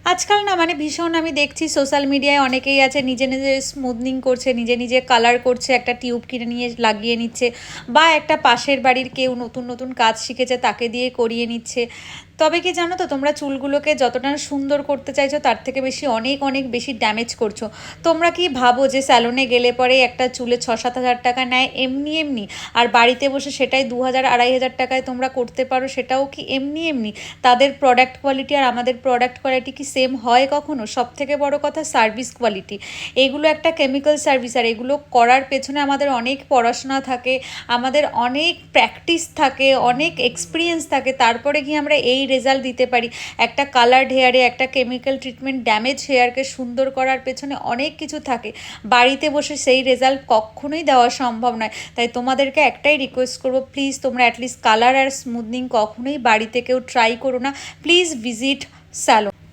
আজকাল না মানে ভীষণ আমি দেখছি সোশ্যাল মিডিয়ায় অনেকেই আছে নিজে নিজে স্মুথনিং করছে, নিজে নিজে কালার করছে, একটা টিউব কিনে নিয়ে লাগিয়ে নিচ্ছে, বা একটা পাশের বাড়ির কেউ নতুন নতুন কাজ শিখেছে তাকে দিয়ে করিয়ে নিচ্ছে। তবে কি জানো তো, তোমরা চুলগুলোকে যতটা সুন্দর করতে চাইছো তার থেকে বেশি অনেক অনেক বেশি ড্যামেজ করছো। তোমরা কি ভাবো যে স্যালনে গেলে পরে একটা চুলে 6-7 হাজার টাকা নেয় এমনি এমনি, আর বাড়িতে বসে সেটাই 2,000-2,500 টাকায় তোমরা করতে পারো, সেটাও কি এমনি এমনি? তাদের প্রোডাক্ট কোয়ালিটি আর আমাদের প্রোডাক্ট কোয়ালিটি কি সেম হয় কখনো? সব থেকে বড় কথা সার্ভিস কোয়ালিটি। এগুলো একটা কেমিক্যাল সার্ভিস, আর এগুলো করার পেছনে আমাদের অনেক পড়াশোনা থাকে, আমাদের অনেক প্র্যাকটিস থাকে, অনেক এক্সপিরিয়েন্স থাকে, তারপরে গিয়ে আমরা এই রেজাল্ট দিতে পারি। একটা কালার্ড হেয়ারে একটা কেমিক্যাল ট্রিটমেন্ট ড্যামেজ হেয়ারকে সুন্দর করার পেছনে অনেক কিছু থাকে। বাড়িতে বসে সেই রেজাল্ট কখনোই দেওয়া সম্ভব নয়। তাই তোমাদেরকে একটাই রিকোয়েস্ট করবো, প্লিজ তোমরা অ্যাটলিস্ট কালার আর স্মুথনিং কখনোই বাড়িতে কেউ ট্রাই করো না। Please visit salon.